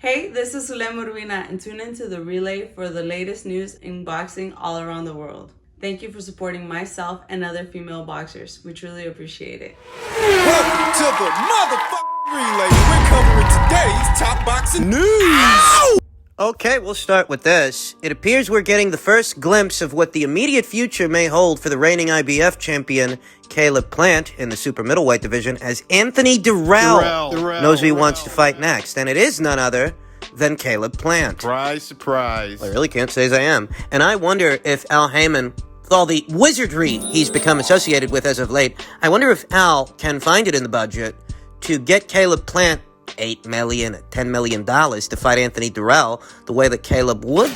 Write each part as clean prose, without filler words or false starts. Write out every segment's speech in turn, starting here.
Hey, this is Zulem Urbina, and tune into the relay for the latest news in boxing all around the world. Thank you for supporting myself and other female boxers. We truly appreciate it. Welcome to the motherfucking relay. We're covering today's top boxing news. Ow! Okay, we'll start with this. It appears we're getting the first glimpse of what the immediate future may hold for the reigning IBF champion Caleb Plant in the super middleweight division, as Anthony Dirrell knows who he wants to fight next, and it is none other than Caleb Plant. Surprise, surprise. I really can't say as I am. And I wonder if Al Heyman, with all the wizardry he's become associated with as of late, I wonder if Al can find it in the budget to get Caleb Plant $8 million, $10 million to fight Anthony Dirrell the way that Caleb would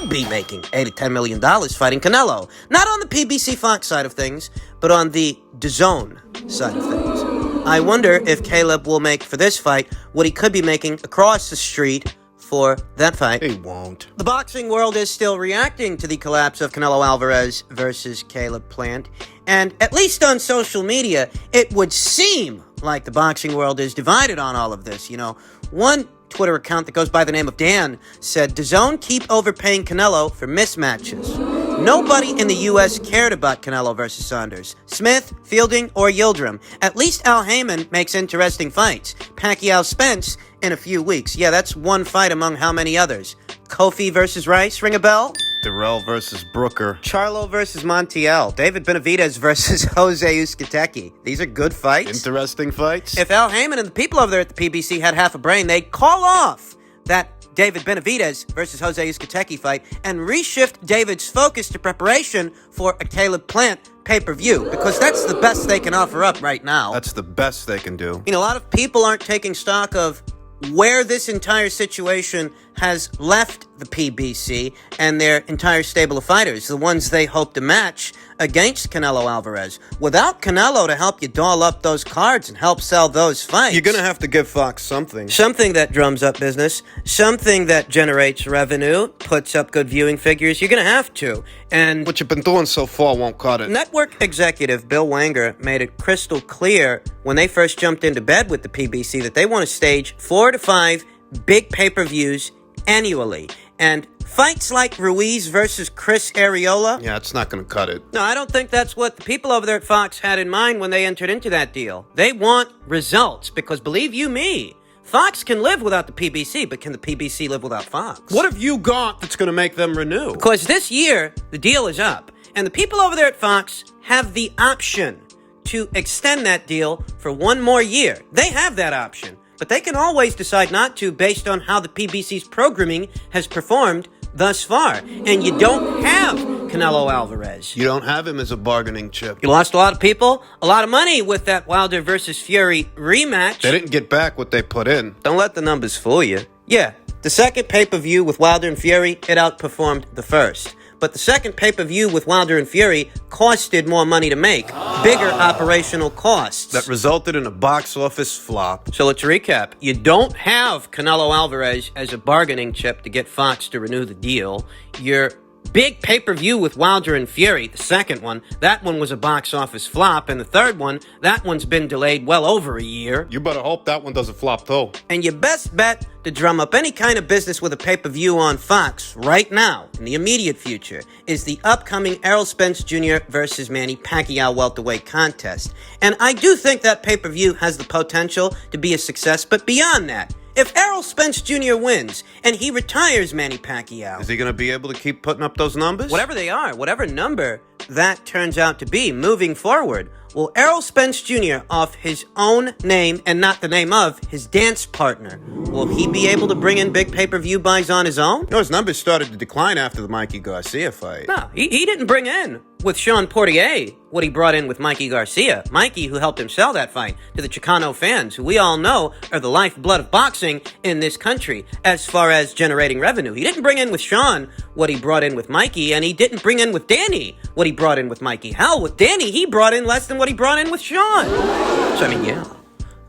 be making $8 to $10 million fighting Canelo. Not on the PBC Fox side of things, but on the DAZN side of things. I wonder if Caleb will make for this fight what he could be making across the street for that fight. He won't. The boxing world is still reacting to the collapse of Canelo Alvarez versus Caleb Plant, and at least on social media, it would seem like the boxing world is divided on all of this. You know, one Twitter account that goes by the name of Dan said, DAZN keep overpaying Canelo for mismatches. Nobody in the U.S. cared about Canelo versus Saunders, Smith, Fielding, or Yildirim. At least Al Heyman makes interesting fights. Pacquiao Spence in a few weeks. Yeah, that's one fight among how many others? Kofi versus Rice, ring a bell? Dirrell versus Brooker. Charlo versus Montiel. David Benavidez versus Jose Uzcategui. These are good fights. Interesting fights. If Al Heyman and the people over there at the PBC had half a brain, they'd call off that David Benavidez versus Jose Uzcategui fight and reshift David's focus to preparation for a Caleb Plant pay-per-view, because that's the best they can offer up right now. That's the best they can do. You know, a lot of people aren't taking stock of where this entire situation has left the PBC and their entire stable of fighters, the ones they hope to match against Canelo Alvarez. Without Canelo to help you doll up those cards and help sell those fights, You're going to have to give Fox something. something that drums up business, something that generates revenue, puts up good viewing figures. You're going to have to. And What you've been doing so far won't cut it. network executive Bill Wanger made it crystal clear when they first jumped into bed with the PBC that they want to stage 4 to 5 big pay-per-views annually. And fights like Ruiz versus Chris Arreola, Yeah, it's not going to cut it. no, I don't think that's what the people over there at Fox had in mind when they entered into that deal. They want results, because believe you me, Fox can live without the PBC, but can the PBC live without Fox? What have you got that's going to make them renew? Because this year, the deal is up, and the people over there at Fox have the option to extend that deal for one more year. They have that option, but they can always decide not to based on how the PBC's programming has performed thus far. And you don't have Canelo Alvarez. You don't have him as a bargaining chip. You lost a lot of people, a lot of money with that Wilder versus Fury rematch. They didn't get back what they put in. Don't let the numbers fool you. Yeah, the second pay-per-view with Wilder and Fury, it outperformed the first. But the second pay-per-view with Wilder and Fury costed more money to make. Bigger operational costs. That resulted in a box office flop. So let's recap. You don't have Canelo Alvarez as a bargaining chip to get Fox to renew the deal. Your big pay-per-view with Wilder and Fury, the second one, that one was a box office flop. And the third one, that one's been delayed well over a year. You better hope that one doesn't flop, though. And your best bet to drum up any kind of business with a pay-per-view on Fox right now, in the immediate future, is the upcoming Errol Spence Jr. versus Manny Pacquiao welterweight contest. And I do think that pay-per-view has the potential to be a success, but beyond that, if Errol Spence Jr. wins and he retires Manny Pacquiao, Is he going to be able to keep putting up those numbers? whatever they are, whatever number that turns out to be moving forward, will Errol Spence Jr., off his own name and not the name of his dance partner, will he be able to bring in big pay-per-view buys on his own? You know, his numbers started to decline after the Mikey Garcia fight. No, he didn't bring in with Sean Portier what he brought in with Mikey Garcia. Mikey, who helped him sell that fight to the Chicano fans, who we all know are the lifeblood of boxing in this country as far as generating revenue. He didn't bring in with Sean what he brought in with Mikey, and he didn't bring in with Danny what he brought in with Mikey. Hell, with Danny, he brought in less than what he brought in with Sean. So, I mean, yeah.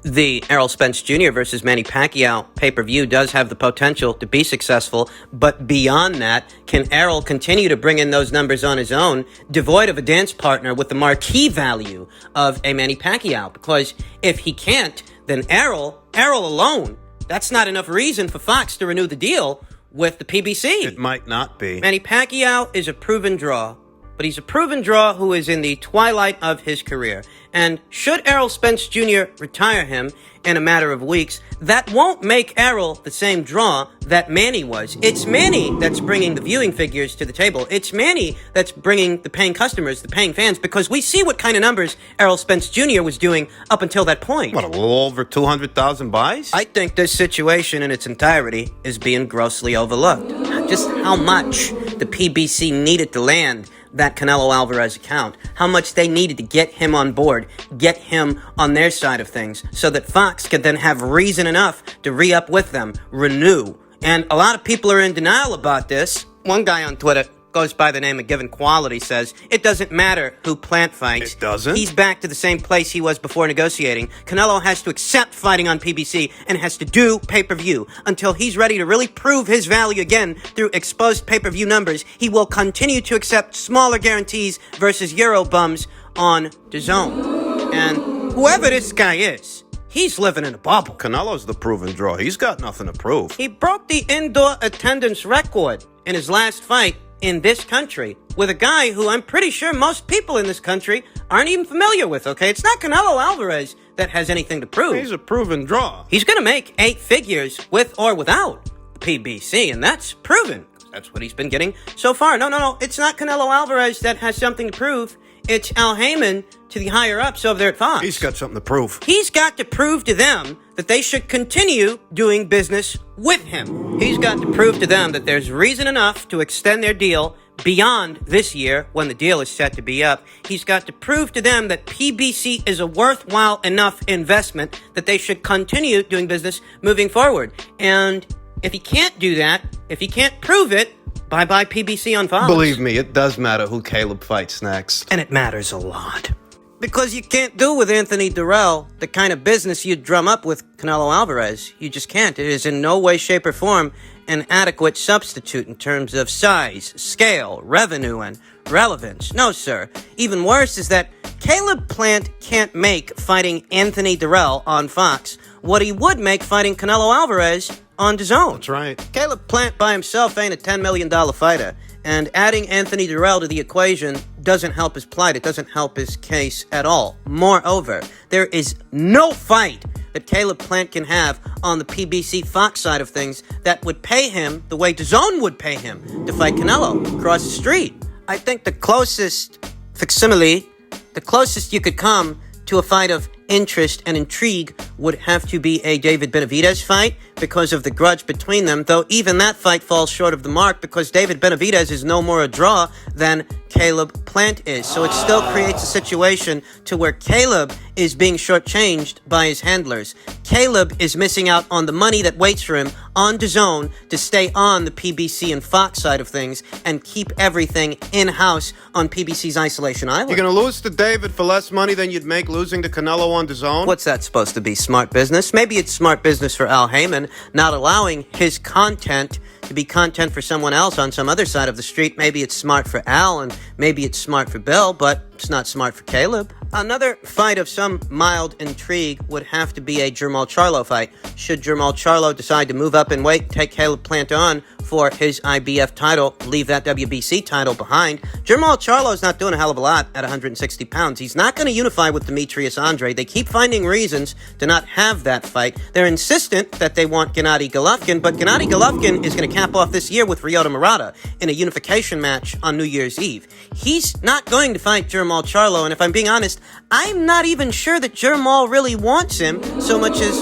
The Errol Spence Jr. versus Manny Pacquiao pay-per-view does have the potential to be successful, but beyond that, can Errol continue to bring in those numbers on his own, devoid of a dance partner with the marquee value of a Manny Pacquiao? Because if he can't, then Errol alone that's not enough reason for Fox to renew the deal with the PBC. It might not be. Manny Pacquiao is a proven draw, but he's a proven draw who is in the twilight of his career. And should Errol Spence Jr. retire him in a matter of weeks, that won't make Errol the same draw that Manny was. It's Manny that's bringing the viewing figures to the table. It's Manny that's bringing the paying customers, the paying fans, because we see what kind of numbers Errol Spence Jr. was doing up until that point. What, a little over 200,000 buys? I think this situation in its entirety is being grossly overlooked. Just how much the PBC needed to land that Canelo Alvarez account, how much they needed to get him on board, get him on their side of things, so that Fox could then have reason enough to re-up with them, renew. And a lot of people are in denial about this. One guy on Twitter goes by the name of Given Quality says, it doesn't matter who Plant fights. It doesn't? He's back to the same place he was before negotiating. Canelo has to accept fighting on PBC and has to do pay-per-view. Until he's ready to really prove his value again through exposed pay-per-view numbers, he will continue to accept smaller guarantees versus Euro bums on DAZN. And whoever this guy is, he's living in a bubble. Canelo's the proven draw. He's got nothing to prove. He broke the indoor attendance record in his last fight in this country with a guy who I'm pretty sure most people in this country aren't even familiar with, okay? It's not Canelo Alvarez that has anything to prove. He's a proven draw. He's gonna make 8 figures with or without the PBC, and that's proven. That's what he's been getting so far. No, it's not Canelo Alvarez that has something to prove. It's Al Heyman to the higher-ups over there at Fox. He's got something to prove. He's got to prove to them that they should continue doing business with him. He's got to prove to them that there's reason enough to extend their deal beyond this year when the deal is set to be up. He's got to prove to them that PBC is a worthwhile enough investment that they should continue doing business moving forward. And if he can't do that, if he can't prove it, bye-bye PBC on Fox. Believe me, it does matter who Caleb fights next. And it matters a lot. Because you can't do with Anthony Dirrell the kind of business you'd drum up with Canelo Alvarez. You just can't. It is in no way, shape, or form an adequate substitute in terms of size, scale, revenue, and relevance. No, sir. Even worse is that Caleb Plant can't make fighting Anthony Dirrell on Fox what he would make fighting Canelo Alvarez on DAZN. That's right. Caleb Plant by himself ain't a $10 million fighter, and adding Anthony Dirrell to the equation doesn't help his plight. It doesn't help his case at all. Moreover, there is no fight that Caleb Plant can have on the PBC Fox side of things that would pay him the way DAZN would pay him to fight Canelo across the street. I think the closest facsimile, the closest you could come to a fight of interest and intrigue would have to be a David Benavidez fight because of the grudge between them, though even that fight falls short of the mark because David Benavidez is no more a draw than Caleb Plant is. So it still creates a situation to where Caleb is being shortchanged by his handlers. Caleb is missing out on the money that waits for him on DAZN to stay on the PBC and Fox side of things and keep everything in-house on PBC's Isolation Island. You're going to lose to David for less money than you'd make losing to Canelo on DAZN? What's that supposed to be? Smart business? Maybe it's smart business for Al Heyman, not allowing his content to be content for someone else on some other side of the street. Maybe it's smart for Al, and maybe it's smart for Bill, but it's not smart for Caleb. Another fight of some mild intrigue would have to be a Jermall Charlo fight. Should Jermall Charlo decide to move up in weight, take Caleb Plant on for his IBF title, leave that WBC title behind, Jermall Charlo's not doing a hell of a lot at 160 pounds. He's not going to unify with Demetrius Andre. They keep finding reasons to not have that fight. They're insistent that they want Gennady Golovkin, but Gennady Golovkin is going to cap off this year with Ryota Murata in a unification match on New Year's Eve. He's not going to fight Jermall Charlo, and if I'm being honest, I'm not even sure that Jermall really wants him so much as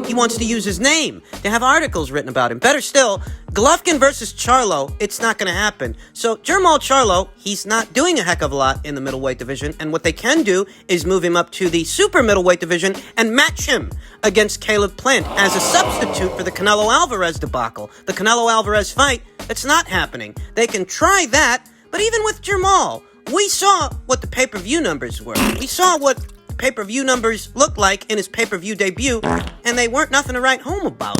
he wants to use his name to have articles written about him. Better still, Golovkin versus Charlo, it's not going to happen. So Jermall Charlo, he's not doing a heck of a lot in the middleweight division, and what they can do is move him up to the super middleweight division and match him against Caleb Plant as a substitute for the Canelo Alvarez debacle. The Canelo Alvarez fight, that's not happening. They can try that, but even with Jermall, we saw what the pay-per-view numbers were. We saw what pay-per-view numbers looked like in his pay-per-view debut, and they weren't nothing to write home about.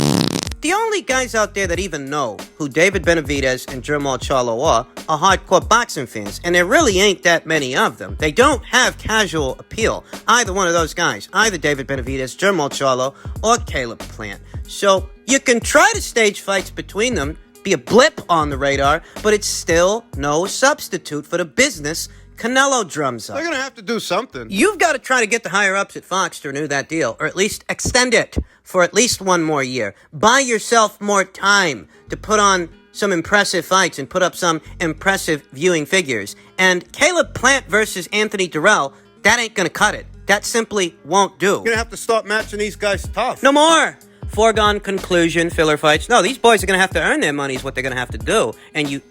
The only guys out there that even know who David Benavidez and Charlo are hardcore boxing fans, and there really ain't that many of them. They don't have casual appeal, either one of those guys, either David Benavidez, Charlo, or Caleb Plant. So you can try to stage fights between them, be a blip on the radar, but it's still no substitute for the business Canelo drums up. They're going to have to do something. You've got to try to get the higher-ups at Fox to renew that deal, or at least extend it for at least one more year. Buy yourself more time to put on some impressive fights and put up some impressive viewing figures. And Caleb Plant versus Anthony Dirrell, that ain't going to cut it. That simply won't do. You're going to have to start matching these guys tough. No more foregone conclusion filler fights. No, these boys are going to have to earn their money is what they're going to have to do. And you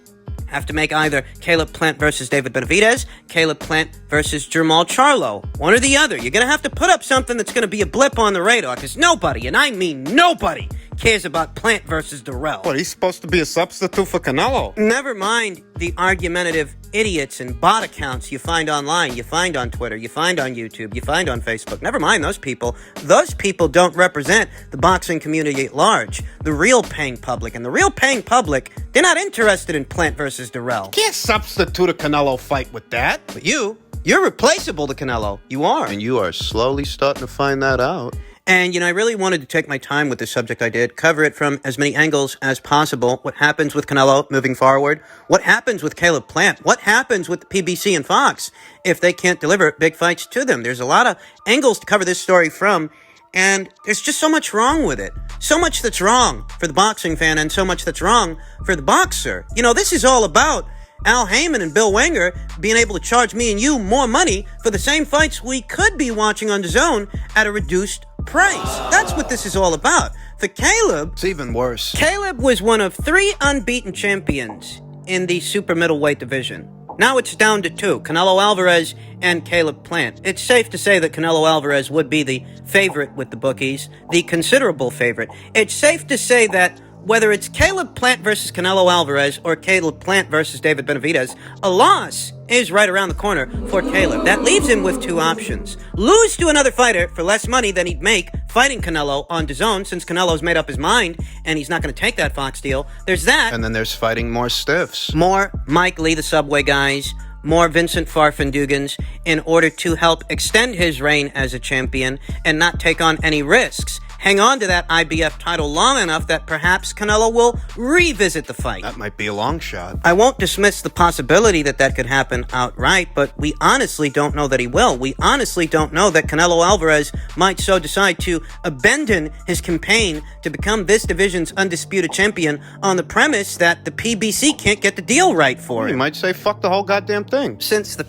have to make either Caleb Plant versus David Benavidez, Caleb Plant versus Charlo. One or the other. You're going to have to put up something that's going to be a blip on the radar, because nobody, and I mean nobody, cares about Plant versus Dirrell. What, he's supposed to be a substitute for Canelo? Never mind the argumentative idiots and bot accounts you find online, you find on Twitter, you find on YouTube, you find on Facebook. Never mind those people. Those people don't represent the boxing community at large, the real paying public. And the real paying public, they're not interested in Plant versus Dirrell. Can't substitute a Canelo fight with that. But you're replaceable to Canelo. You are. And you are slowly starting to find that out. And, I really wanted to take my time with this subject I did, cover it from as many angles as possible. What happens with Canelo moving forward? What happens with Caleb Plant? What happens with PBC and Fox if they can't deliver big fights to them? There's a lot of angles to cover this story from, and there's just so much wrong with it. So much that's wrong for the boxing fan and so much that's wrong for the boxer. This is all about Al Heyman and Bill Wenger being able to charge me and you more money for the same fights we could be watching on DAZN at a reduced price. That's what this is all about. For Caleb, it's even worse. Caleb was one of 3 unbeaten champions in the super middleweight division. Now it's down to 2, Canelo Alvarez and Caleb Plant. It's safe to say that Canelo Alvarez would be the favorite with the bookies, the considerable favorite. It's safe to say that whether it's Caleb Plant versus Canelo Alvarez or Caleb Plant versus David Benavidez, a loss is right around the corner for Caleb. That leaves him with 2 options. Lose to another fighter for less money than he'd make fighting Canelo on DAZN, since Canelo's made up his mind and he's not going to take that Fox deal. There's that. And then there's fighting more stiffs. More Mike Lee, the Subway guys, more Vincent Farfan-Dugans, in order to help extend his reign as a champion and not take on any risks. Hang on to that IBF title long enough that perhaps Canelo will revisit the fight. That might be a long shot. I won't dismiss the possibility that that could happen outright, but we honestly don't know that he will. We honestly don't know that Canelo Alvarez might so decide to abandon his campaign to become this division's undisputed champion on the premise that the PBC can't get the deal right for him. You might say fuck the whole goddamn thing. Since the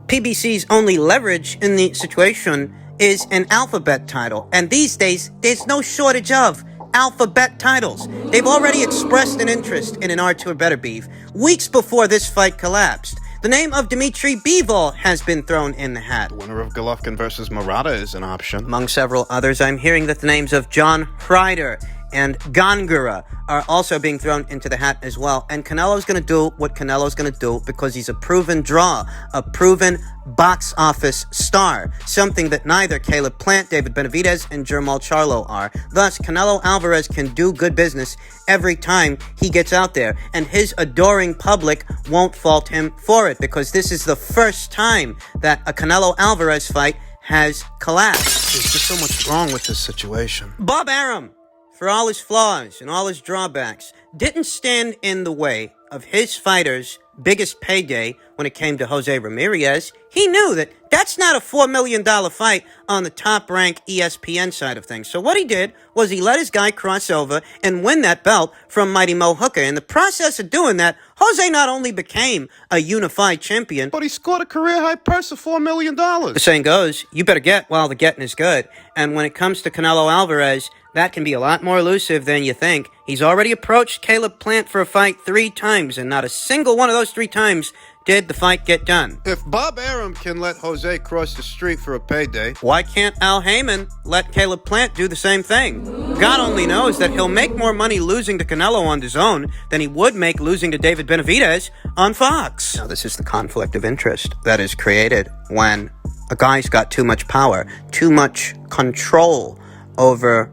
PBC's only leverage in the situation is an alphabet title, and these days there's no shortage of alphabet titles. They've already expressed an interest in an R2 or better beef weeks before this fight collapsed. The name of Dmitry Bivol has been thrown in the hat. The winner of Golovkin versus Murata is an option. Among several others, I'm hearing that the names of John Hryder and Gongora are also being thrown into the hat as well. And Canelo's going to do what Canelo's going to do because he's a proven draw, a proven box office star, something that neither Caleb Plant, David Benavidez, and Charlo are. Thus, Canelo Alvarez can do good business every time he gets out there, and his adoring public won't fault him for it, because this is the first time that a Canelo Alvarez fight has collapsed. There's just so much wrong with this situation. Bob Arum, for all his flaws and all his drawbacks, didn't stand in the way of his fighter's biggest payday when it came to Jose Ramirez. He knew that that's not a $4 million fight on the top-ranked ESPN side of things. So what he did was he let his guy cross over and win that belt from Mighty Mo Hooker. In the process of doing that, Jose not only became a unified champion, but he scored a career-high purse of $4 million. The saying goes, you better get while the getting is good. And when it comes to Canelo Alvarez, that can be a lot more elusive than you think. He's already approached Caleb Plant for a fight 3 times, and not a single one of those 3 times did the fight get done. If Bob Arum can let Jose cross the street for a payday, why can't Al Heyman let Caleb Plant do the same thing? God only knows that he'll make more money losing to Canelo on DAZN than he would make losing to David Benavidez on Fox. Now, this is the conflict of interest that is created when a guy's got too much power, too much control over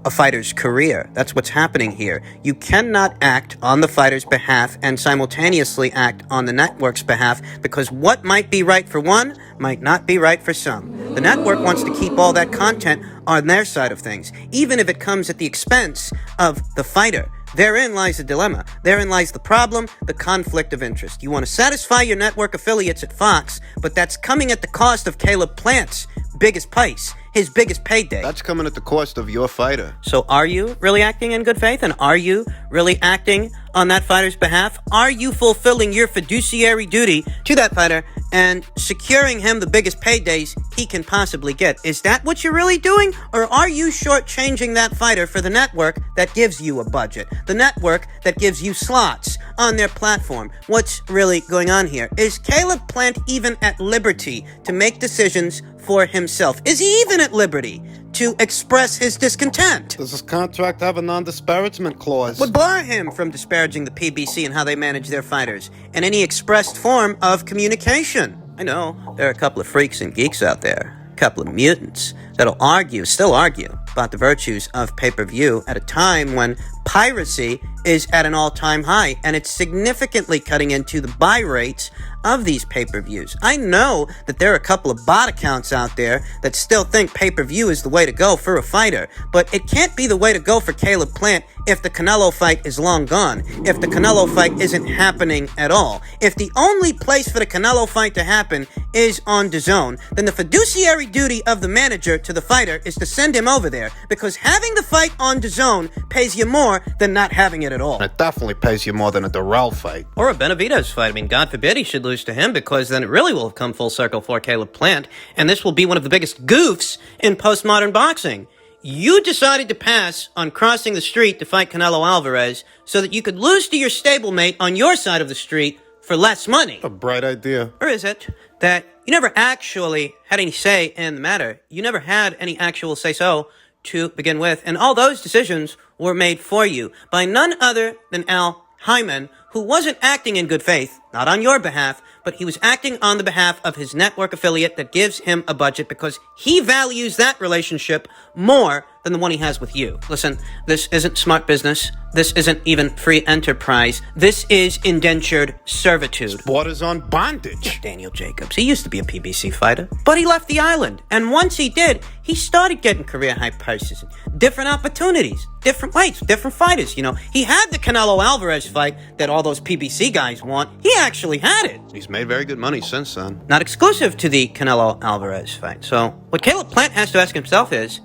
a fighter's career. That's what's happening here. You cannot act on the fighter's behalf and simultaneously act on the network's behalf, because what might be right for one might not be right for some. The network wants to keep all that content on their side of things, even if it comes at the expense of the fighter. Therein lies the dilemma. Therein lies the problem, the conflict of interest. You want to satisfy your network affiliates at Fox, but that's coming at the cost of Caleb Plant's biggest price, his biggest payday. That's coming at the cost of your fighter. So are you really acting in good faith? And are you really acting on that fighter's behalf? Are you fulfilling your fiduciary duty to that fighter and securing him the biggest paydays he can possibly get? Is that what you're really doing? Or are you shortchanging that fighter for the network that gives you a budget? The network that gives you slots on their platform? What's really going on here? Is Caleb Plant even at liberty to make decisions for himself? Is he even at liberty to express his discontent? Does his contract have a non-disparagement clause? Would bar him from disparaging the PBC and how they manage their fighters in any expressed form of communication. I know there are a couple of freaks and geeks out there, a couple of mutants that'll still argue about the virtues of pay-per-view at a time when piracy is at an all-time high, and it's significantly cutting into the buy rates of these pay-per-views. I know that there are a couple of bot accounts out there that still think pay-per-view is the way to go for a fighter, but it can't be the way to go for Caleb Plant if the Canelo fight is long gone, if the Canelo fight isn't happening at all. If the only place for the Canelo fight to happen is on DAZN, then the fiduciary duty of the manager to the fighter is to send him over there, because having the fight on DAZN pays you more than not having it at all. It definitely pays you more than a Dirrell fight. Or a Benavidez fight. I mean, God forbid he should lose to him, because then it really will have come full circle for Caleb Plant, and this will be one of the biggest goofs in postmodern boxing. You decided to pass on crossing the street to fight Canelo Alvarez so that you could lose to your stablemate on your side of the street for less money. A bright idea. Or is it that you never actually had any say in the matter? You never had any actual say-so to begin with, and all those decisions were made for you by none other than Al Hyman, who wasn't acting in good faith, not on your behalf, but he was acting on the behalf of his network affiliate that gives him a budget because he values that relationship more than the one he has with you. Listen, this isn't smart business. This isn't even free enterprise. This is indentured servitude. Borders on bondage. Daniel Jacobs, he used to be a PBC fighter, but he left the island. And once he did, he started getting career high prices, different opportunities, different weights, different fighters. You know, he had the Canelo Alvarez fight that all those PBC guys want. He actually had it. He's made very good money since then. Not exclusive to the Canelo Alvarez fight. So what Caleb Plant has to ask himself is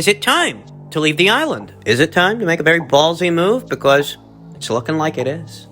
it time to leave the island? Is it time to make a very ballsy move? Because it's looking like it is.